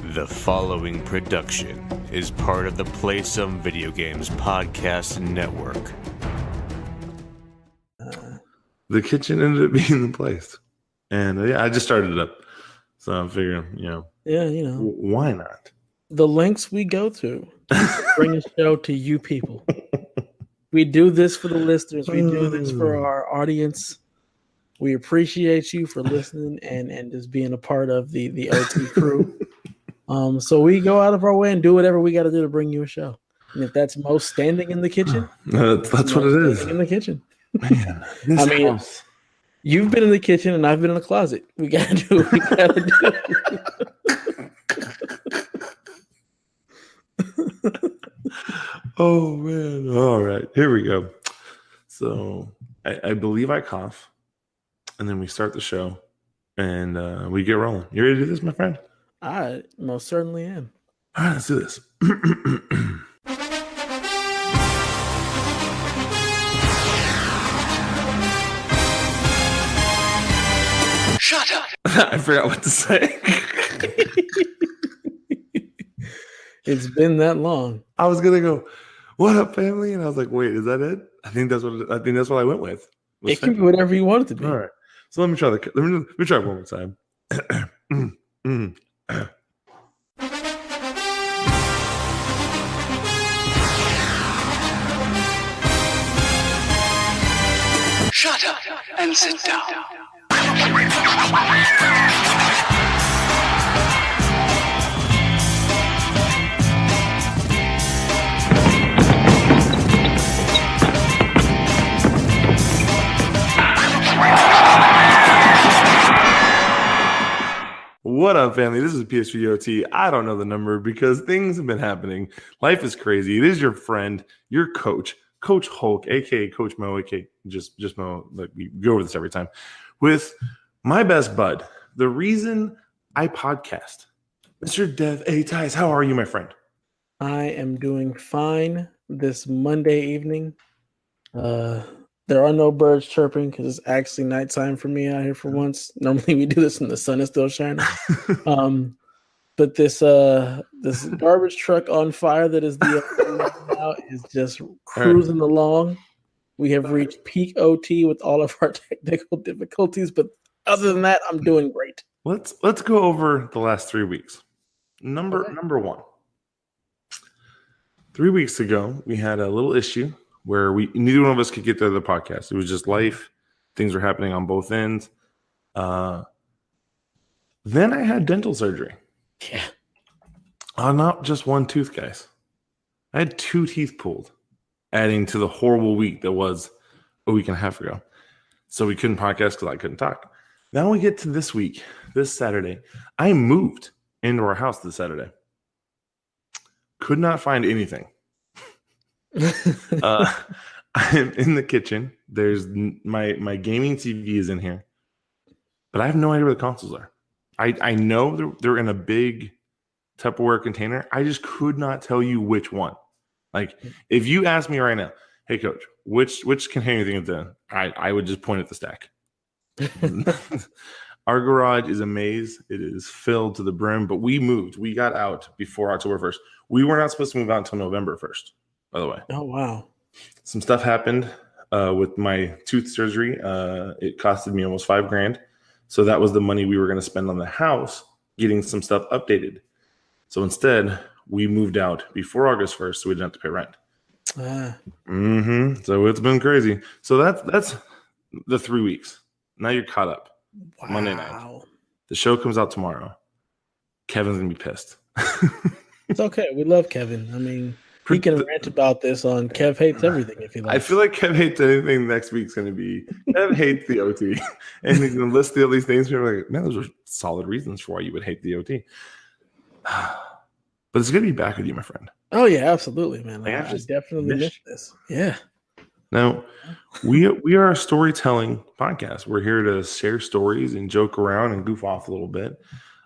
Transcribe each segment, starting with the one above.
The following production is part of the Play Some Video Games podcast network. The kitchen ended up being the place. And I just started it up. So I'm figuring, why not? The lengths we go to bring a show to you people. We do this for the listeners. We do this for our audience. We appreciate you for listening and just being a part of the OT crew. So we go out of our way and do whatever we got to do to bring you a show. And if that's most standing in the kitchen, that's what it is. In the kitchen. Man, house. You've been in the kitchen and I've been in the closet. We got to do what we got to do. Oh, man. All right. Here we go. So I believe I cough. And then we start the show. And we get rolling. You ready to do this, my friend? I most certainly am. All right, let's do this. Shut up! I forgot what to say. It's been that long. I was gonna go, "What up, family?" And I was like, "Wait, is that it?" I think that's what I went with. It can be whatever you want it to be. All right. So let me try let me try it one more time. Shut up and sit down. What up, family? This is PSVG OT. I don't know the number because things have been happening. Life is crazy. It is your friend, your coach, Coach Hulk, aka Coach Mo, aka just Mo. Like we go over this every time with my best bud. The reason I podcast, Mr. Dev A. Tyus. How are you, my friend? I am doing fine this Monday evening. There are no birds chirping because it's actually nighttime for me out here for once. Normally we do this when the sun is still shining. But this garbage truck on fire that is the now is just cruising along. We have reached peak OT with all of our technical difficulties, but other than that, I'm doing great. Let's go over the last 3 weeks. Number one. 3 weeks ago, we had a little issue where neither one of us could get to the podcast. It was just life. Things were happening on both ends. Then I had dental surgery. Yeah. Not just one tooth, guys. I had 2 teeth pulled, adding to the horrible week that was a week and a half ago. So we couldn't podcast because I couldn't talk. Now we get to this week, this Saturday. I moved into our house this Saturday. Could not find anything. I'm in the kitchen. There's my gaming TV is in here, but I have no idea where the consoles are. I know they're in a big Tupperware container. I just could not tell you which one. Like if you ask me right now, hey coach, which container do you think it's in? I would just point at the stack. Our garage is a maze. It is filled to the brim, but we moved. We got out before October 1st. We were not supposed to move out until November 1st. By the way. Oh, wow. Some stuff happened with my tooth surgery. It costed me almost $5,000. So that was the money we were going to spend on the house getting some stuff updated. So instead, we moved out before August 1st, so we didn't have to pay rent. So it's been crazy. So that's the 3 weeks. Now you're caught up. Wow. Monday night. The show comes out tomorrow. Kevin's going to be pissed. It's okay. We love Kevin. I mean, he can rant about this on Kev Hates Everything if he likes. I feel like Kev Hates Anything next week's going to be Kev Hates the OT. And he's going to list all these things. People are like, man, those are solid reasons for why you would hate the OT. But it's good to be back with you, my friend. Oh, yeah, absolutely, man. I definitely missed this. Yeah. Now, we are a storytelling podcast. We're here to share stories and joke around and goof off a little bit.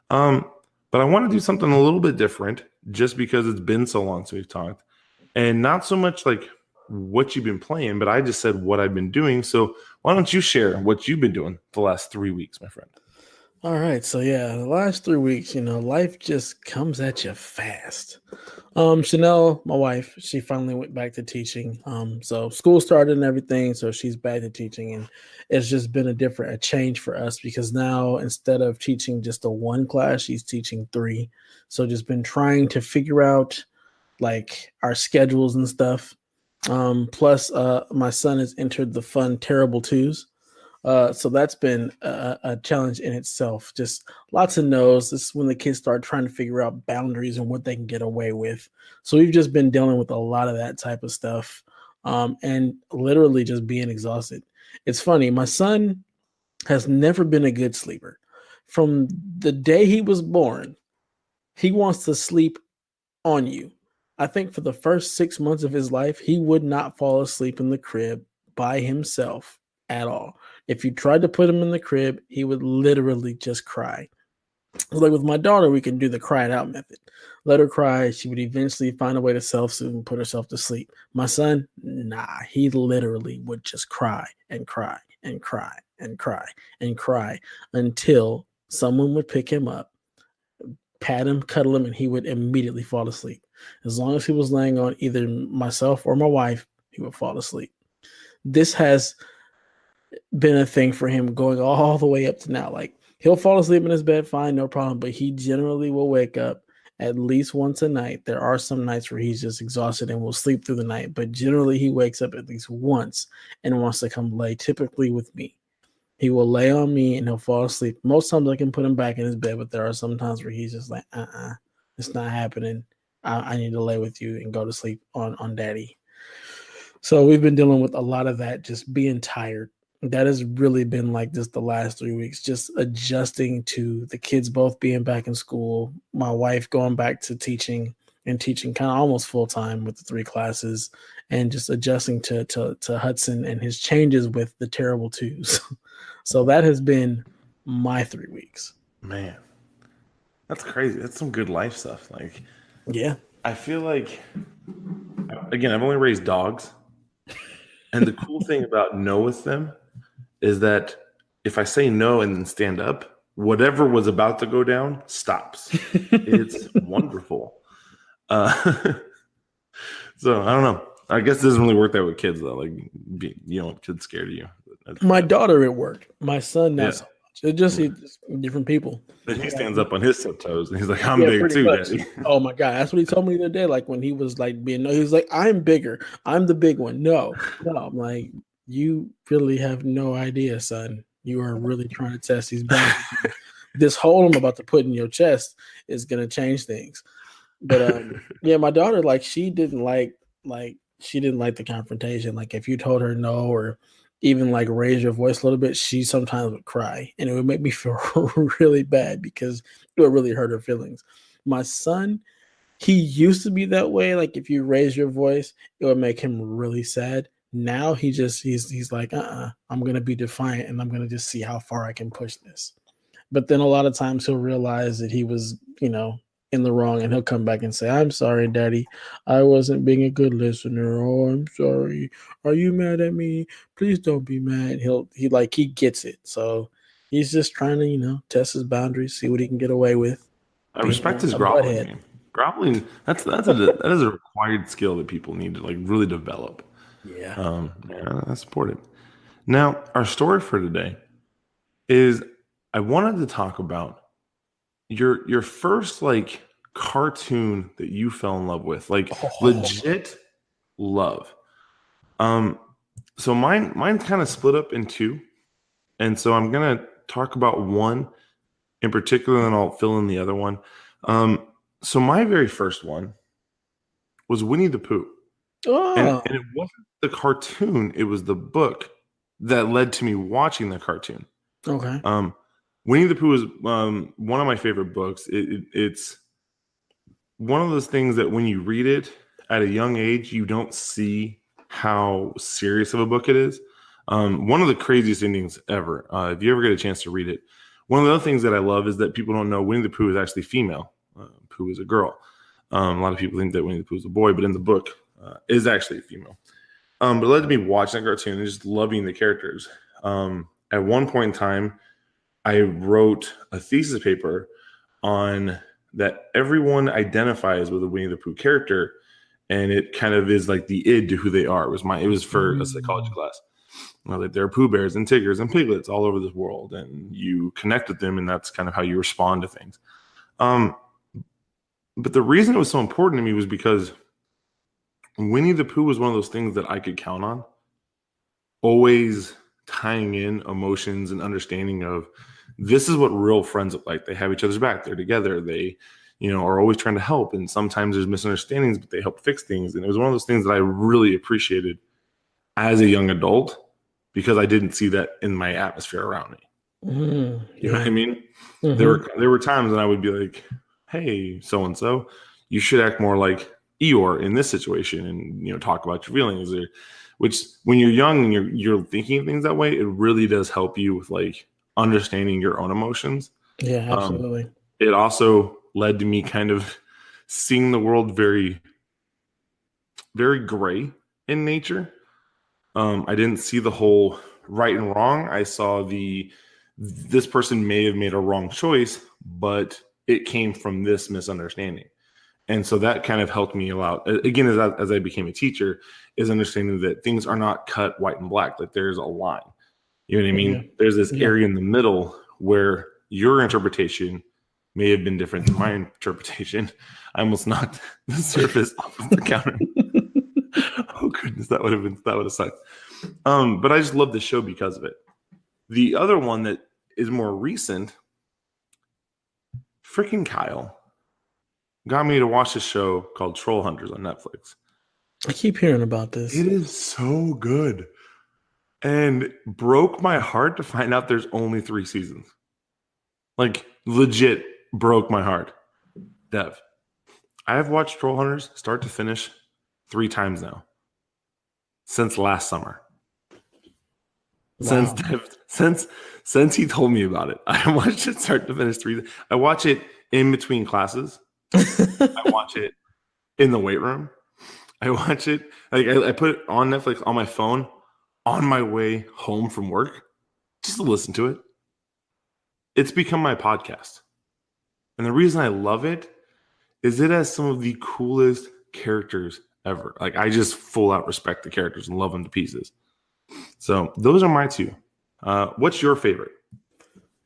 But I want to do something a little bit different just because it's been so long since we've talked. And not so much like what you've been playing, but I just said what I've been doing. So why don't you share what you've been doing the last 3 weeks, my friend? All right, so yeah, the last 3 weeks, life just comes at you fast. Chanel, my wife, she finally went back to teaching. So school started and everything, so she's back to teaching, and it's just been a change for us because now instead of teaching just a one class, she's teaching three. So just been trying to figure out like our schedules and stuff. Plus, my son has entered the fun terrible twos. So that's been a challenge in itself. Just lots of no's. This is when the kids start trying to figure out boundaries and what they can get away with. So we've just been dealing with a lot of that type of stuff, and literally just being exhausted. It's funny. My son has never been a good sleeper. From the day he was born, he wants to sleep on you. I think for the first 6 months of his life, he would not fall asleep in the crib by himself at all. If you tried to put him in the crib, he would literally just cry. Like with my daughter, we can do the cry it out method. Let her cry. She would eventually find a way to self-soothe and put herself to sleep. My son, nah, he literally would just cry and cry and cry and cry and cry until someone would pick him up, pat him, cuddle him, and he would immediately fall asleep. As long as he was laying on either myself or my wife, he would fall asleep. This has been a thing for him going all the way up to now. Like he'll fall asleep in his bed, fine, no problem, but he generally will wake up at least once a night. There are some nights where he's just exhausted and will sleep through the night, but generally he wakes up at least once and wants to come lay, typically with me. He will lay on me and he'll fall asleep. Most times I can put him back in his bed, but there are some times where he's just like, it's not happening. I need to lay with you and go to sleep on daddy. So we've been dealing with a lot of that, just being tired. That has really been like just the last 3 weeks, just adjusting to the kids both being back in school, my wife going back to teaching and teaching kind of almost full time with the 3 classes, and just adjusting to Hudson and his changes with the terrible twos. So that has been my 3 weeks. Man, that's crazy. That's some good life stuff. Like, yeah, I feel like, again, I've only raised dogs. And the cool thing about no with them is that if I say no and then stand up, whatever was about to go down stops. It's wonderful. So I don't know. I guess it doesn't really work that with kids though. Like, kids scared of you. My daughter, it worked. My son, not so much. It's just different people. Then he stands up on his tiptoes and he's like, "I'm big too, much. Daddy." Oh my god, that's what he told me the other day. Like when he was like he was like, "I'm bigger. I'm the big one." No. I'm like, you really have no idea, son. You are really trying to test these boundaries. This hole I'm about to put in your chest is gonna change things. But yeah, my daughter, like she didn't like the confrontation. Like if you told her no or even like raise your voice a little bit, she sometimes would cry, and it would make me feel really bad because it would really hurt her feelings. My son, he used to be that way. Like if you raise your voice, it would make him really sad. Now he's like, I'm gonna be defiant and I'm gonna just see how far I can push this. But then a lot of times he'll realize that he was, in the wrong, and he'll come back and say, "I'm sorry, Daddy. I wasn't being a good listener. Oh, I'm sorry. Are you mad at me? Please don't be mad." He gets it. So he's just trying to, test his boundaries, see what he can get away with. I respect his groveling game. Groveling, that is a required skill that people need to like really develop. Yeah. I support it. Now, our story for today is I wanted to talk about your first like cartoon that you fell in love with, like legit love. So mine's kind of split up in two, and so I'm gonna talk about one in particular, and I'll fill in the other one. So my very first one was Winnie the Pooh, and it wasn't the cartoon; it was the book that led to me watching the cartoon. Okay. Winnie the Pooh is one of my favorite books. It's one of those things that when you read it at a young age, you don't see how serious of a book it is. One of the craziest endings ever. If you ever get a chance to read it, one of the other things that I love is that people don't know Winnie the Pooh is actually female. Pooh is a girl. A lot of people think that Winnie the Pooh is a boy, but in the book is actually a female. But it led to me watching that cartoon and just loving the characters. At one point in time, I wrote a thesis paper on that everyone identifies with a Winnie the Pooh character, and it kind of is like the id to who they are. It was for a psychology class. Like there are Pooh Bears and Tigers and Piglets all over this world, and you connect with them, and that's kind of how you respond to things. But the reason it was so important to me was because Winnie the Pooh was one of those things that I could count on, always tying in emotions and understanding of this is what real friends look like. They have each other's back. They're together. They, are always trying to help. And sometimes there's misunderstandings, but they help fix things. And it was one of those things that I really appreciated as a young adult because I didn't see that in my atmosphere around me. You know what I mean? Mm-hmm. There were times when I would be like, hey, so-and-so, you should act more like Eeyore in this situation and, talk about your feelings. Which when you're young and you're thinking of things that way, it really does help you with like understanding your own emotions. Yeah, absolutely. It also led to me kind of seeing the world very, very gray in nature. I didn't see the whole right and wrong. I saw this person may have made a wrong choice, but it came from this misunderstanding. And so that kind of helped me a lot. Again, as I became a teacher, is understanding that things are not cut white and black, that there's a line. You know what I mean? Yeah. There's this area in the middle where your interpretation may have been different than my interpretation. I almost knocked the surface off of the counter. Oh goodness, that would have sucked. But I just love the show because of it. The other one that is more recent, freaking Kyle got me to watch a show called Troll Hunters on Netflix. I keep hearing about this. It is so good. And broke my heart to find out there's only 3 seasons. Like, legit broke my heart. Dev, I have watched Troll Hunters start to finish 3 times now. Since last summer. Wow. Since he told me about it. I watched it start to finish 3. I watch it in between classes. I watch it in the weight room. I watch it. Like I put it on Netflix on my phone on my way home from work just to listen to it. It's become my podcast. And the reason I love it is it has some of the coolest characters ever. Like I just full out respect the characters and love them to pieces. So those are my 2. What's your favorite?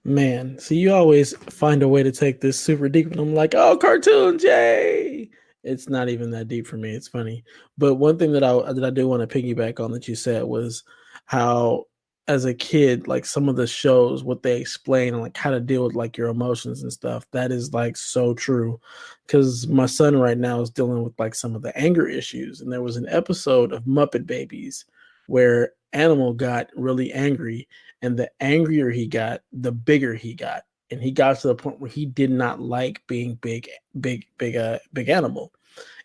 Man, so you always find a way to take this super deep, and I'm like, oh, cartoons, yay! It's not even that deep for me. It's funny, but one thing that I do want to piggyback on that you said was how, as a kid, like some of the shows, what they explain and like how to deal with like your emotions and stuff. That is like so true, because my son right now is dealing with like some of the anger issues, and there was an episode of Muppet Babies where Animal got really angry. And the angrier he got, the bigger he got. And he got to the point where he did not like being big animal.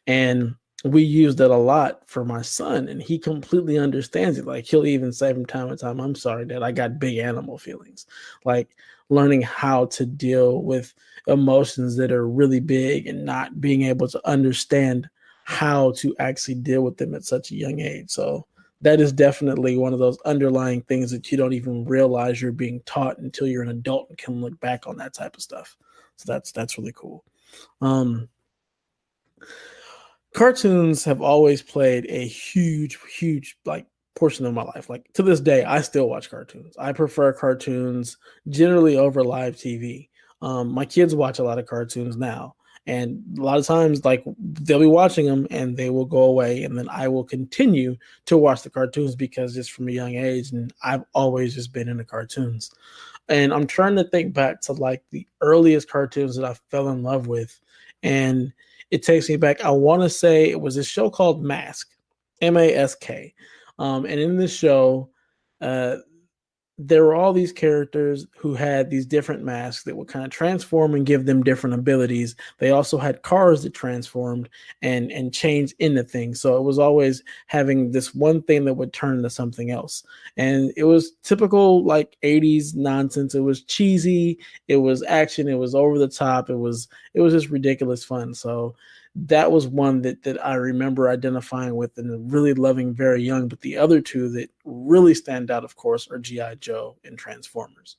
And we use that a lot for my son. And he completely understands it. Like he'll even say from time to time, I'm sorry, Dad, I got big animal feelings. Like learning how to deal with emotions that are really big and not being able to understand how to actually deal with them at such a young age. So that is definitely one of those underlying things that you don't even realize you're being taught until you're an adult and can look back on that type of stuff. So that's really cool. Cartoons have always played a huge like portion of my life. Like to this day, I still watch cartoons. I prefer cartoons generally over live TV. My kids watch a lot of cartoons now. And a lot of times, like they'll be watching them and they will go away, and then I will continue to watch the cartoons because it's from a young age, and I've always just been into cartoons. And I'm trying to think back to like the earliest cartoons that I fell in love with, and it takes me back. I want to say it was a show called Mask, M-A-S-K, and in this show, there were all these characters who had these different masks that would kind of transform and give them different abilities. They also had cars that transformed and changed into things. So it was always having this one thing that would turn into something else. And it was typical like 80s nonsense. It was cheesy. It was action. It was over the top. It was just ridiculous fun. So that was one that I remember identifying with and really loving very young. But the other two that really stand out, of course, are G.I. Joe and Transformers.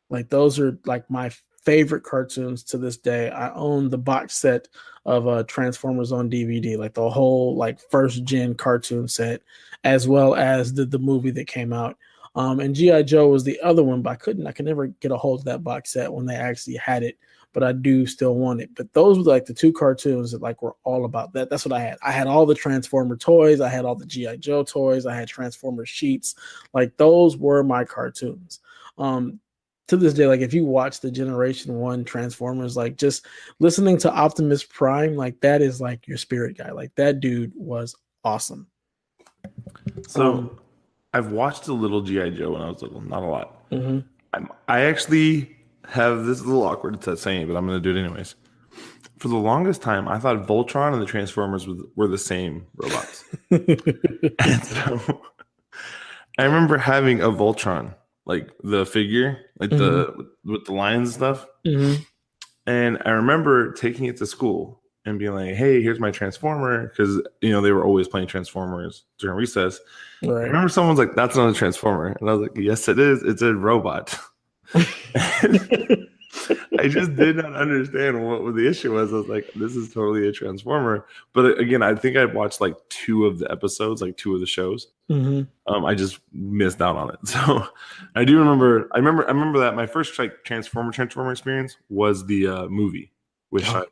Like those are like my favorite cartoons to this day. I own the box set of Transformers on DVD, like the whole like first gen cartoon set, as well as the movie that came out. And G.I. Joe was the other one, but I could never get a hold of that box set when they actually had it, but I do still want it. But those were like the two cartoons that like were all about that. That's what I had. I had all the Transformer toys. I had all the G.I. Joe toys. I had Transformer sheets. Like those were my cartoons. To this day, like if you watch the Generation 1 Transformers, like just listening to Optimus Prime, like that is like your spirit guy. Like that dude was awesome. So I've watched a little G.I. Joe when I was little, not a lot. Mm-hmm. I actually have this, a little awkward to saying, but I'm going to do it anyways. For the longest time, I thought Voltron and the Transformers were the same robots. And so I remember having a Voltron, like the figure, like with the lines and stuff. Mm-hmm. And I remember taking it to school and being like, hey, here's my Transformer. Because, they were always playing Transformers during recess. Right. I remember someone's like, that's not a Transformer. And I was like, yes, it is. It's a robot. I just did not understand what the issue was. I was like, this is totally a Transformer. But again, I think I watched like 2 of the episodes, like 2 of the shows. Mm-hmm. I just missed out on it. So I remember that my first like Transformer experience was the movie with Shia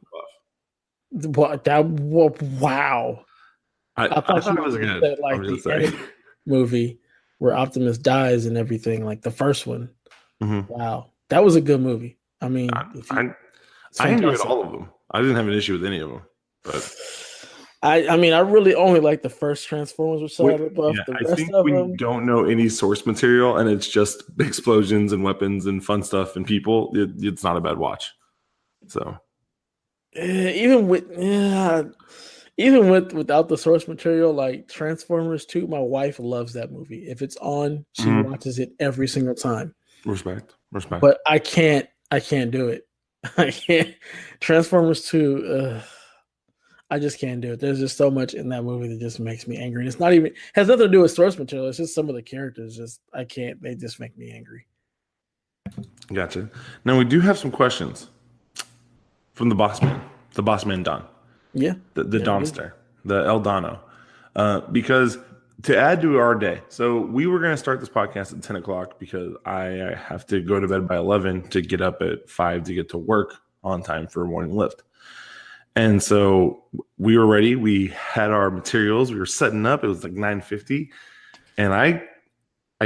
LaBeouf. Wow. I thought it was good. That, like the movie where Optimus dies and everything, like the first one. Mm-hmm. Wow. That was a good movie. I mean, I enjoyed all of them. I didn't have an issue with any of them. But I mean, I really only like the first Transformers with Shia LaBeouf. I think we don't know any source material, and it's just explosions and weapons and fun stuff and people. It's not a bad watch. So even without the source material, like Transformers 2, my wife loves that movie. If it's on, she watches it every single time. Respect. But I can't do it. I can't. Transformers 2, I just can't do it. There's just so much in that movie that just makes me angry. And it's not even, has nothing to do with source material. It's just some of the characters I can't, they just make me angry. Gotcha. Now we do have some questions from the boss man Don. Yeah. The Donster, the El Dono. Because to add to our day, so we were going to start this podcast at 10 o'clock because I have to go to bed by 11 to get up at 5 to get to work on time for a morning lift. And so we were ready. We had our materials. We were setting up. It was like 9:50. And I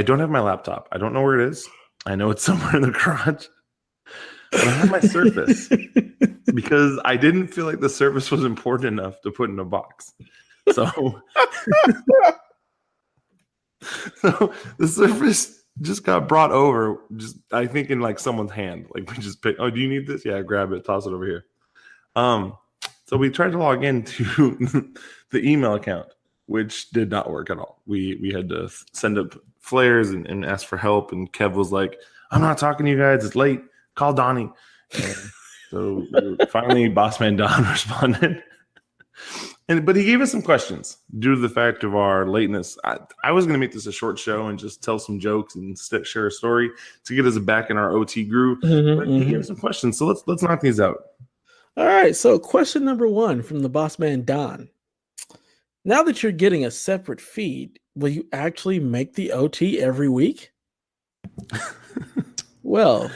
don't have my laptop. I don't know where it is. I know it's somewhere in the garage. But I have my Surface because I didn't feel like the Surface was important enough to put in a box. So the Surface just got brought over, I think in like someone's hand. Like we just picked, oh, do you need this? Yeah, grab it, toss it over here. So we tried to log into the email account, which did not work at all. We had to send up flares and ask for help. And Kev was like, I'm not talking to you guys. It's late. Call Donnie. And so finally, Boss Man Don responded. But he gave us some questions due to the fact of our lateness. I was going to make this a short show and just tell some jokes and share a story to get us back in our OT groove. But he gave us some questions. So let's knock these out. All right, so question number 1 from the boss man Don. Now that you're getting a separate feed, will you actually make the OT every week? Well,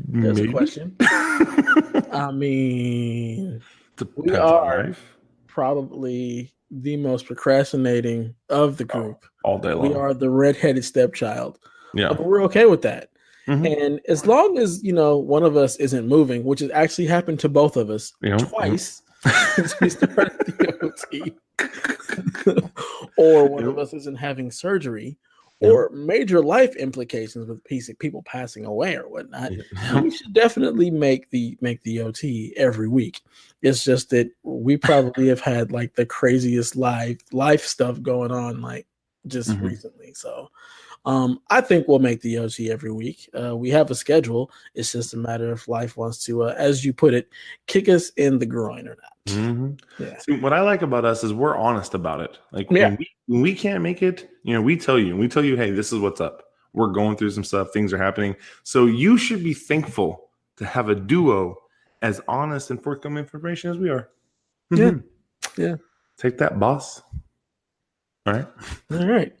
there's a question. I mean, we are probably the most procrastinating of the group. All day long. We are the redheaded stepchild. Yeah. But we're okay with that. Mm-hmm. And as long as, one of us isn't moving, which has actually happened to both of us twice since we started the OT, or one of us isn't having surgery, or major life implications with people passing away or whatnot, we should definitely make the OT every week. It's just that we probably have had like the craziest life stuff going on recently. So I think we'll make the OT every week. We have a schedule. It's just a matter if life wants to, as you put it, kick us in the groin or not. Mm-hmm. Yeah. See, what I like about us is we're honest about it. Like when we can't make it, we tell you, hey, this is what's up. We're going through some stuff. Things are happening. So you should be thankful to have a duo as honest and forthcoming information as we are. Yeah. Yeah. Take that, boss. All right. All right.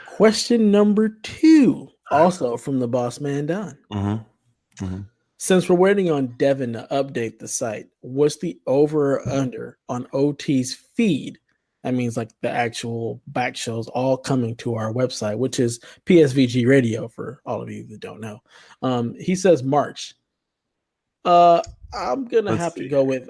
Question number 2, also from the boss man, Don. Since we're waiting on Devin to update the site, what's the over or under on OT's feed? That means like the actual back shows all coming to our website, which is PSVG Radio for all of you that don't know. He says March. I'm gonna have to go with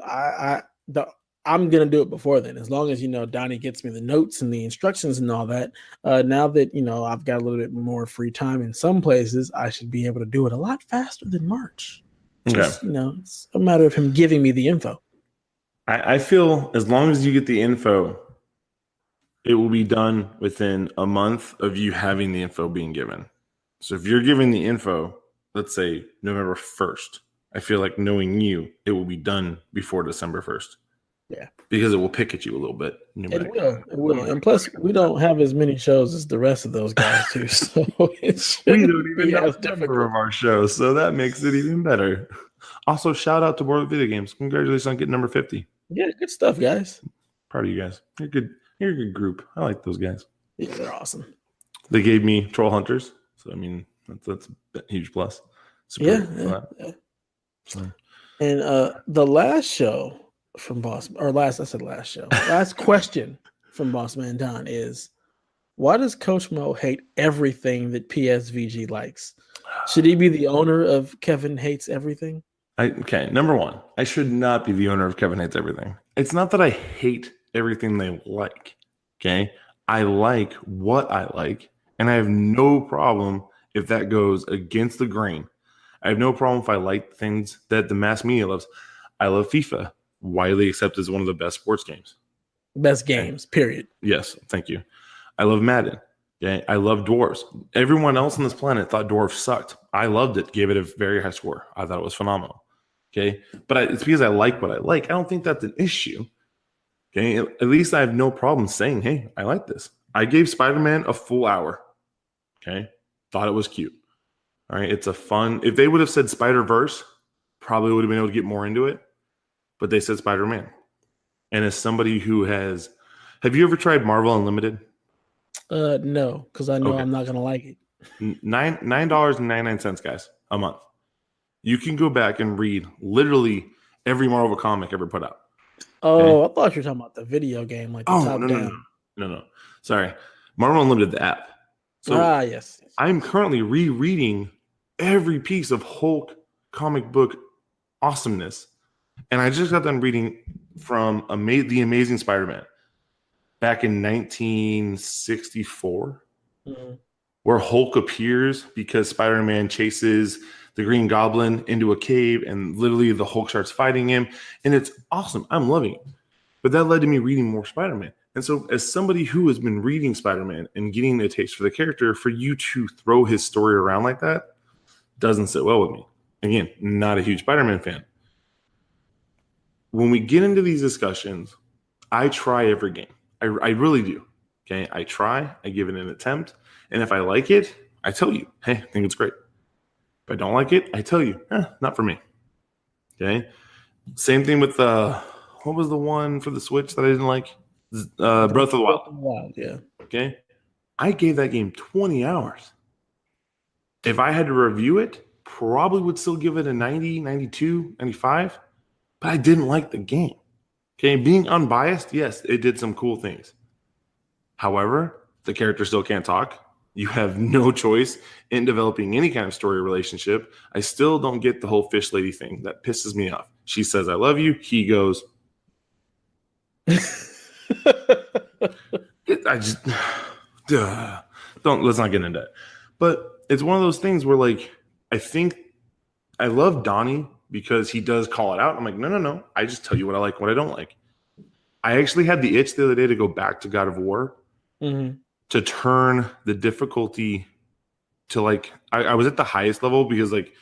I'm gonna do it before then, as long as Donnie gets me the notes and the instructions and all that. Now that I've got a little bit more free time in some places, I should be able to do it a lot faster than March. Just, it's a matter of him giving me the info. I feel as long as you get the info, it will be done within a month of you having the info being given. So if you're giving the info, let's say November 1st, I feel like knowing you, it will be done before December 1st. Yeah. Because it will pick at you a little bit. It will. And plus, we don't have as many shows as the rest of those guys, too. So we don't even know the number of our shows, so that makes it even better. Also, shout out to Borbone Video Games. Congratulations on getting number 50. Yeah, good stuff, guys. Proud of you guys. You're good. You're a good group. I like those guys. Yeah, they're awesome. They gave me Troll Hunters, so I mean that's a huge plus. Yeah. So. And the last show from last question from Boss Man Don is, why does Coach Mo hate everything that PSVG likes? Should he be the owner of Kevin Hates Everything? Okay, number one, I should not be the owner of Kevin Hates Everything. It's not that I hate everything they like. Okay, I like what I like, and I have no problem if that goes against the grain. I have no problem if I like things that the mass media loves. I love FIFA, widely accepted as one of the best sports games. Best games, period. Yes, thank you. I love Madden. Okay, I love Dwarves. Everyone else on this planet thought Dwarves sucked. I loved it, gave it a very high score. I thought it was phenomenal. Okay, but it's because I like what I like. I don't think that's an issue. Okay, at least I have no problem saying, hey, I like this. I gave Spider-Man a full hour. Okay, thought it was cute. All right, it's a fun. If they would have said Spider-Verse, probably would have been able to get more into it. But they said Spider-Man. And as somebody who have you ever tried Marvel Unlimited? No, because I know I'm not gonna like it. $9.99, guys, a month. You can go back and read literally every Marvel comic ever put out. Oh, okay? I thought you were talking about the video game, like the top down. No. Sorry, Marvel Unlimited, the app. So yes. I'm currently rereading every piece of Hulk comic book awesomeness, and I just got done reading from The Amazing Spider-Man back in 1964, where Hulk appears because Spider-Man chases the Green Goblin into a cave, and literally the Hulk starts fighting him, and it's awesome. I'm loving it. But that led to me reading more Spider-Man. And so as somebody who has been reading Spider-Man and getting a taste for the character, for you to throw his story around like that doesn't sit well with me. Again, not a huge Spider-Man fan. When we get into these discussions, I try every game. I really do. Okay, I try. I give it an attempt. And if I like it, I tell you, hey, I think it's great. If I don't like it, I tell you, not for me. Okay. Same thing with what was the one for the Switch that I didn't like? Breath of the Wild. Yeah. Okay. I gave that game 20 hours. If I had to review it, probably would still give it a 90, 92, 95. But I didn't like the game. Okay. Being unbiased, yes, it did some cool things. However, the character still can't talk. You have no choice in developing any kind of story relationship. I still don't get the whole fish lady thing. That pisses me off. She says, I love you. He goes, let's not get into that. But it's one of those things where, like, I think I love Donnie because he does call it out. I'm like, no. I just tell you what I like, what I don't like. I actually had the itch the other day to go back to God of War to turn the difficulty to, like, I was at the highest level because, like,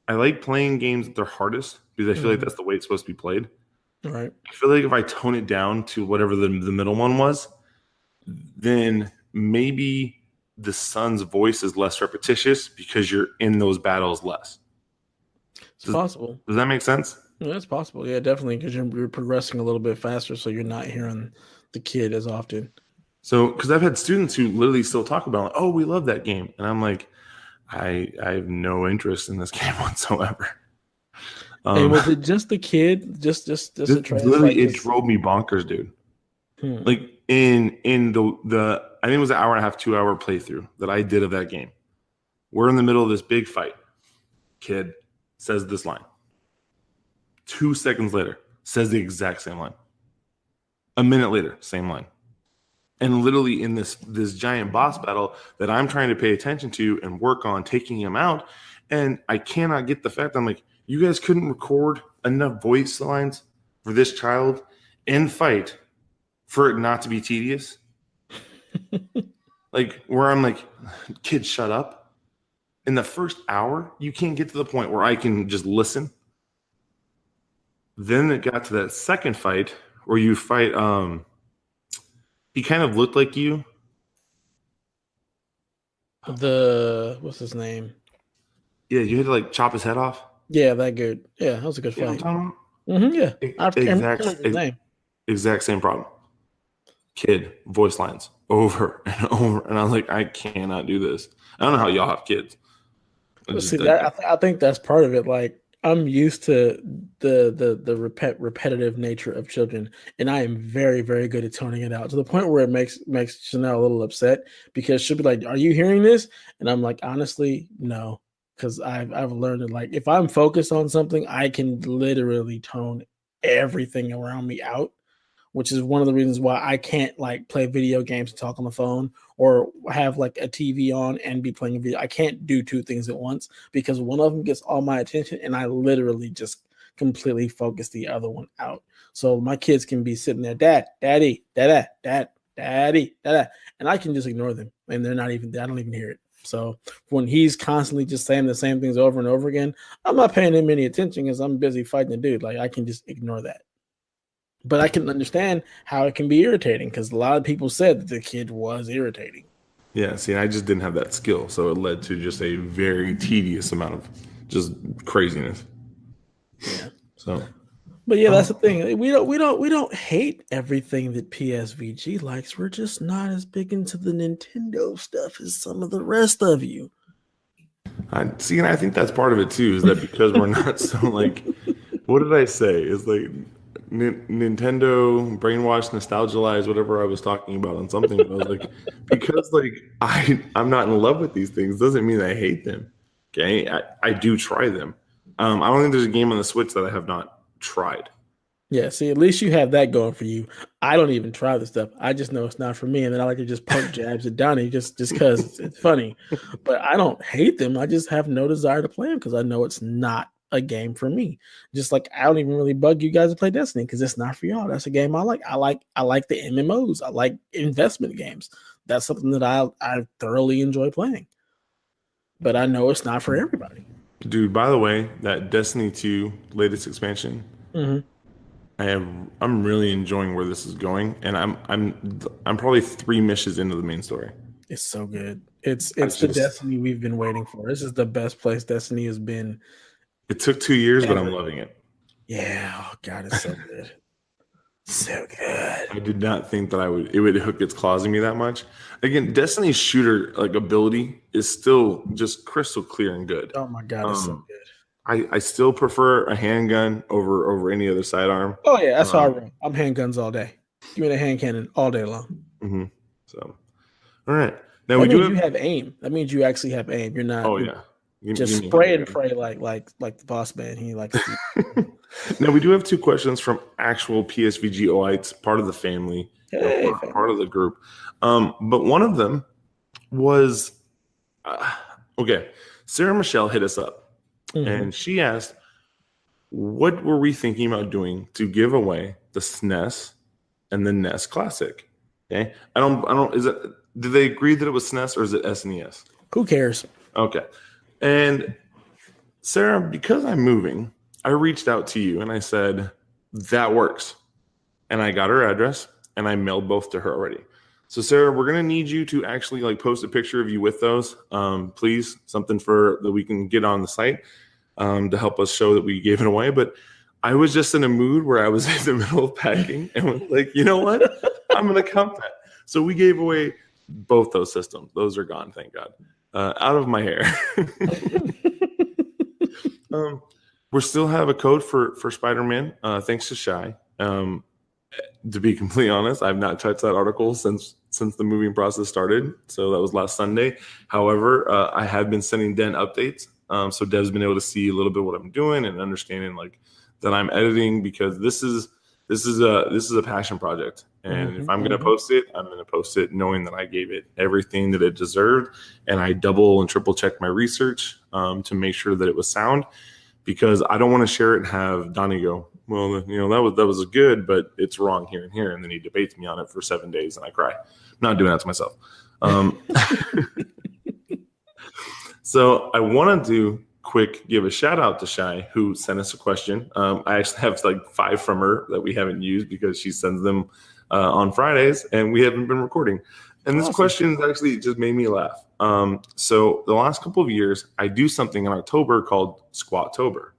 I like playing games at their hardest because I feel like that's the way it's supposed to be played. Right. I feel like if I tone it down to whatever the middle one was, then maybe the son's voice is less repetitious because you're in those battles less. It's possible. Does that make sense? Yeah, that's possible. Yeah, definitely, because you're progressing a little bit faster, so you're not hearing the kid as often. So, because I've had students who literally still talk about, like, oh, we love that game, and I'm like, I have no interest in this game whatsoever. And was it just the kid? Just literally, it drove me bonkers, dude. Like in the I think it was an hour and a half, 2 hour playthrough that I did of that game. We're in the middle of this big fight. Kid says this line. 2 seconds later, says the exact same line. A minute later, same line. And literally in this giant boss battle that I'm trying to pay attention to and work on taking him out, and I cannot get the fact I'm like, you guys couldn't record enough voice lines for this child in fight for it not to be tedious. Like, where I'm like, kid, shut up. In the first hour, you can't get to the point where I can just listen. Then it got to that second fight where you fight. He kind of looked like you. What's his name? Yeah, you had to like chop his head off. Yeah, that good. Yeah, that was a good fight. Yeah, Exact same problem. Kid, voice lines over and over, and I'm like, I cannot do this. I don't know how y'all have kids. I think that's part of it. Like, I'm used to the repetitive nature of children, and I am very, very good at toning it out to the point where it makes Chanel a little upset because she'll be like, "Are you hearing this?" And I'm like, honestly, no, because I've learned that, like, if I'm focused on something, I can literally tone everything around me out, which is one of the reasons why I can't like play video games and talk on the phone or have like a TV on and be playing a video. I can't do two things at once because one of them gets all my attention and I literally just completely focus the other one out. So my kids can be sitting there, daddy, and I can just ignore them and I don't even hear it. So when he's constantly just saying the same things over and over again, I'm not paying him any attention because I'm busy fighting the dude. Like, I can just ignore that. But I can understand how it can be irritating because a lot of people said that the kid was irritating. Yeah, see, I just didn't have that skill, so it led to just a very tedious amount of just craziness. Yeah. So, but yeah, that's the thing. We don't hate everything that PSVG likes. We're just not as big into the Nintendo stuff as some of the rest of you. I see, and I think that's part of it too. Is that because we're not so like, what did I say? It's like Nintendo brainwashed, nostalgialized, whatever I was talking about on something. I was like, because like I'm not in love with these things doesn't mean I hate them. Okay, I do try them. I don't think there's a game on the Switch that I have not tried. Yeah, see, at least you have that going for you. I don't even try the stuff. I just know it's not for me, and then I like to just poke jabs at Donnie just because it's funny. But I don't hate them. I just have no desire to play them because I know it's not a game for me. Just like I don't even really bug you guys to play Destiny because it's not for y'all. That's a game I like. I like the MMOs. I like investment games. That's something that I thoroughly enjoy playing. But I know it's not for everybody. Dude, by the way, that Destiny 2 latest expansion, I'm really enjoying where this is going, and I'm probably 3 missions into the main story. It's so good. It's the Destiny we've been waiting for. This is the best place Destiny has been. It took 2 years, ever. but I'm loving it. Yeah, oh God, it's so good. So good. I did not think that it would hook its claws in me that much. Again, Destiny's shooter like ability is still just crystal clear and good. Oh my God, it's so good. I still prefer a handgun over any other sidearm. Oh yeah, that's how I run. I'm handguns all day. Give me the hand cannon all day long. Mm-hmm. So, all right. Now you have aim. That means you actually have aim. You're not. Oh yeah. Just spray and pray like the boss man. He likes to. Now we do have 2 questions from actual PSVG OTs, part of the family, part of the group. But one of them was okay. Sarah Michelle hit us up, and she asked, "What were we thinking about doing to give away the SNES and the NES Classic?" Okay, I don't. Is it? Did they agree that it was SNES or is it SNES? Who cares? Okay. And Sarah, because I'm moving, I reached out to you and I said, that works. And I got her address and I mailed both to her already. So Sarah, we're gonna need you to actually like post a picture of you with those, please. Something for that we can get on the site to help us show that we gave it away. But I was just in a mood where I was in the middle of packing and was like, you know what? I'm gonna count that. So we gave away both those systems. Those are gone, thank God, out of my hair. We still have a code for Spider-Man, thanks to Shy. To be completely honest, I've not touched that article since the moving process started. So that was last Sunday. However, I have been sending Den updates. So Dev's been able to see a little bit what I'm doing and understanding like that I'm editing, because this is a passion project. And if I'm going to post it, I'm going to post it knowing that I gave it everything that it deserved. And I double and triple checked my research to make sure that it was sound, because I don't want to share it and have Donnie go, well, you know, that was good, but it's wrong here and here. And then he debates me on it for 7 days and I cry. I'm not doing that to myself. So I want to give a shout out to Shy, who sent us a question. I actually have like 5 from her that we haven't used because she sends them on Fridays and we haven't been recording. And this question actually just made me laugh. So the last couple of years, I do something in October called Squattober.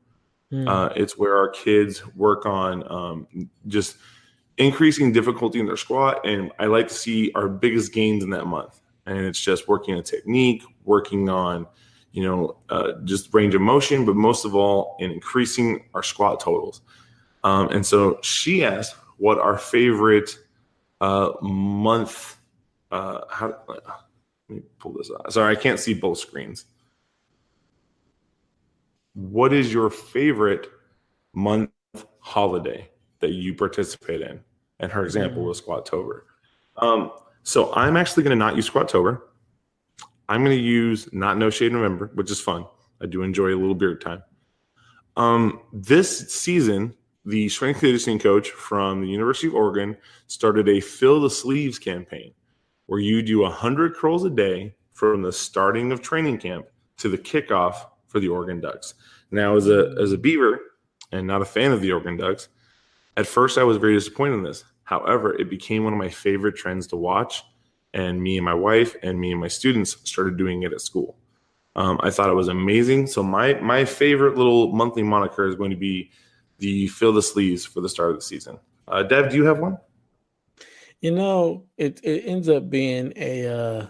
It's where our kids work on just increasing difficulty in their squat. And I like to see our biggest gains in that month. And it's just working on technique, working on, just range of motion, but most of all in increasing our squat totals. And so she asked what our favorite month, let me pull this out. Sorry, I can't see both screens. What is your favorite month holiday that you participate in? And her example was Squattober. So I'm actually going to not use Squattober. I'm going to use not No Shave November, which is fun. I do enjoy a little beard time. This season, the strength conditioning coach from the University of Oregon started a Fill the Sleeves campaign where you do 100 curls a day from the starting of training camp to the kickoff for the Oregon Ducks. Now, as a Beaver and not a fan of the Oregon Ducks, at first I was very disappointed in this. However, it became one of my favorite trends to watch, and me and my wife and me and my students started doing it at school. I thought it was amazing. So my favorite little monthly moniker is going to be the Fill the Sleeves for the start of the season. Dev, do you have one? It ends up being a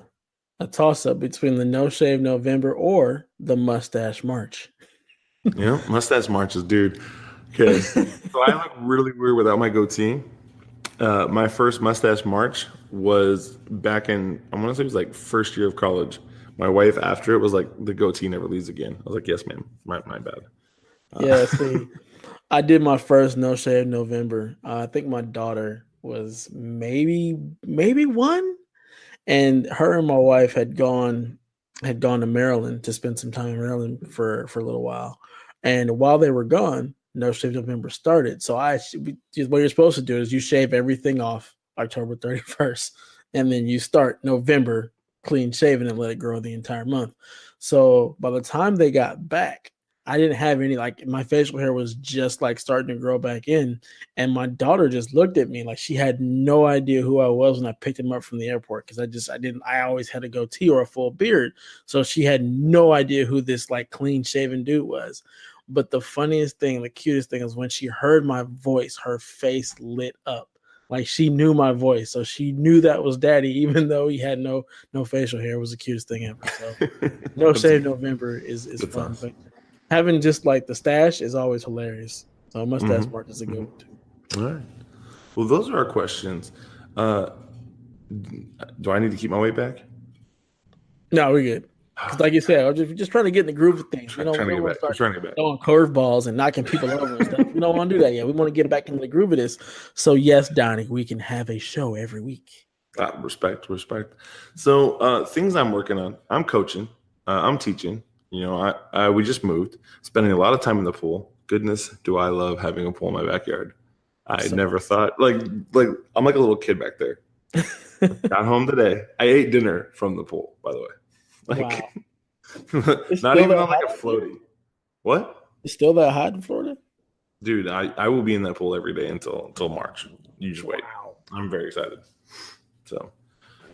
toss-up between the No Shave November or the Mustache March. Yeah, Mustache Marches, dude. Okay, so I look really weird without my goatee. My first Mustache March was back in, I want to say it was like first year of college. My wife after it was like, the goatee never leaves again. I was like, yes, ma'am. My bad. Yeah, see, I did my first No Shave November. I think my daughter was maybe 1, and her and my wife had gone to Maryland to spend some time in Maryland for a little while. And while they were gone, No Shave November started. So what you're supposed to do is you shave everything off October 31st, and then you start November clean shaven and let it grow the entire month. So by the time they got back, I didn't have any, like, my facial hair was just like starting to grow back in. And my daughter just looked at me like she had no idea who I was when I picked him up from the airport. Cause I always had a goatee or a full beard. So she had no idea who this like clean shaven dude was. But the funniest thing, the cutest thing is when she heard my voice, her face lit up. Like she knew my voice. So she knew that was daddy, even though he had no facial hair. It was the cutest thing ever. So No Shave November is fun. Awesome. But having just like the stash is always hilarious. So Mustache March is a good one too. All right. Well, those are our questions. Do I need to keep my weight back? No, we're good. Because like you said, I'm just trying to get in the groove of things. Trying to get back. Throwing curveballs and knocking people over and stuff. We don't want to do that yet. We want to get back into the groove of this. So yes, Donnie, we can have a show every week. Respect. So things I'm working on. I'm coaching. I'm teaching. We just moved. Spending a lot of time in the pool. Goodness, do I love having a pool in my backyard. I never thought, like I'm like a little kid back there. Got home today. I ate dinner from the pool, by the way. Wow. Not even on like a floaty. What? It's still that hot in Florida? Dude, I will be in that pool every day until March. You just wait. Wow. I'm very excited. So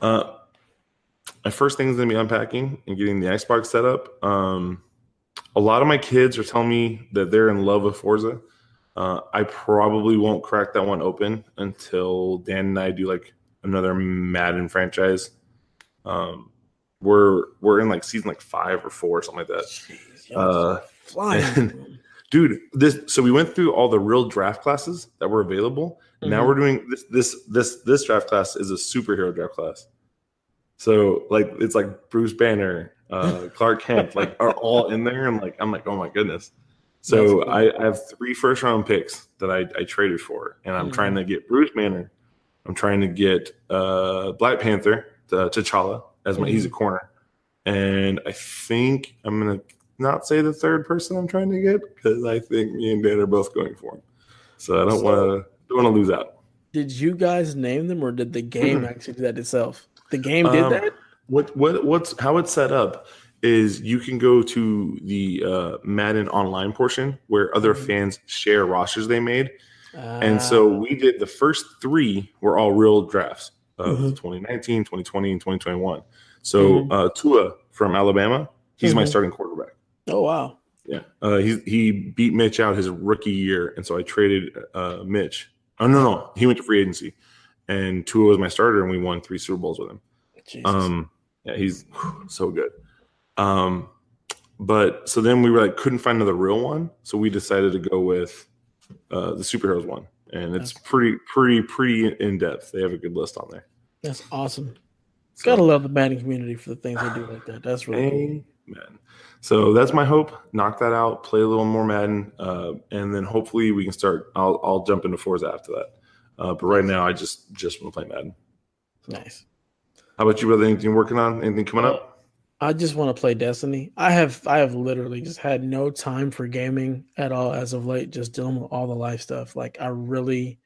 My first thing is going to be unpacking and getting the Xbox set up. A lot of my kids are telling me that they're in love with Forza. I probably won't crack that one open until Dan and I do like another Madden franchise. We're in like season like 5 or 4 or something like that. Jeez, flying. Dude, so we went through all the real draft classes that were available. Mm-hmm. Now we're doing this draft class is a superhero draft class. So like it's like Bruce Banner, Clark Kent, like are all in there, and like I'm like, oh my goodness. So cool. I have 3 first-round picks that I traded for, and I'm trying to get Bruce Banner. I'm trying to get Black Panther, T'Challa, as he's a corner. And I think I'm going to not say the third person I'm trying to get because I think me and Dan are both going for him. So I don't want to lose out. Did you guys name them, or did the game actually do that itself? The game did that? What's how it's set up is you can go to the Madden online portion where other fans share rosters they made. And so we did the first 3 were all real drafts of 2019, 2020, and 2021. So Tua from Alabama, he's my starting quarterback. Oh, wow. Yeah. He beat Mitch out his rookie year, and so I traded Mitch. Oh, no. He went to free agency. And Tua was my starter, and we won 3 Super Bowls with him. Jesus. Yeah, he's so good. But so then we were like couldn't find another real one, so we decided to go with the superheroes one, and it's pretty in depth. They have a good list on there. That's awesome. So, gotta love the Madden community for the things they do like that. That's really cool. Man. So that's my hope. Knock that out, play a little more Madden, and then hopefully we can start. I'll jump into Forza after that. But right now, I just want to play Madden. Nice. How about you, brother? Anything you're working on? Anything coming up? I just want to play Destiny. I have literally just had no time for gaming at all as of late, just dealing with all the life stuff. Like I really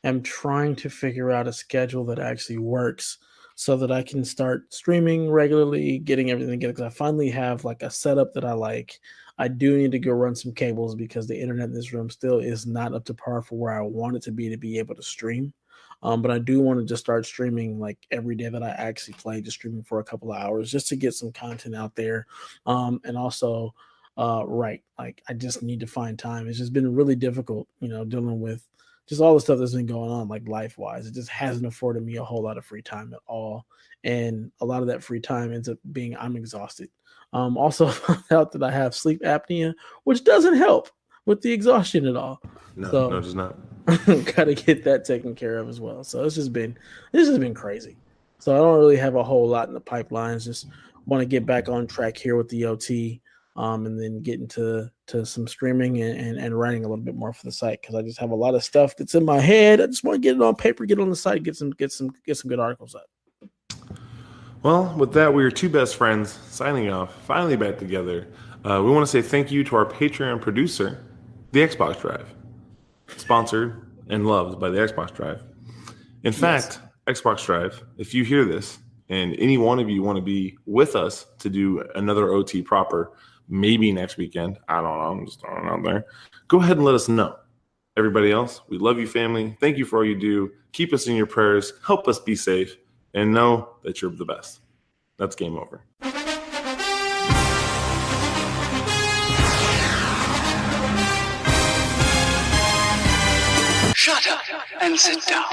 am trying to figure out a schedule that actually works so that I can start streaming regularly, getting everything together. Because I finally have like a setup that I like. I do need to go run some cables because the internet in this room still is not up to par for where I want it to be able to stream. But I do want to just start streaming like every day that I actually play, just streaming for a couple of hours just to get some content out there. And also, like I just need to find time. It's just been really difficult, dealing with just all the stuff that's been going on, like life-wise. It just hasn't afforded me a whole lot of free time at all. And a lot of that free time ends up being I'm exhausted. Also found out that I have sleep apnea, which doesn't help with the exhaustion at all. No, it does not. Got to get that taken care of as well. So this has been crazy. So I don't really have a whole lot in the pipelines. Just want to get back on track here with the OT, and then get into some streaming and writing a little bit more for the site because I just have a lot of stuff that's in my head. I just want to get it on paper, get it on the site, get some good articles up. Well, with that, we are 2 best friends signing off, finally back together. We want to say thank you to our Patreon producer, the Xbox Drive, sponsored and loved by the Xbox Drive. In fact, Xbox Drive, if you hear this and any one of you want to be with us to do another OT proper, maybe next weekend, I don't know, I'm just throwing it out there, go ahead and let us know. Everybody else, we love you, family. Thank you for all you do. Keep us in your prayers. Help us be safe. And know that you're the best. That's game over. Shut up and sit down.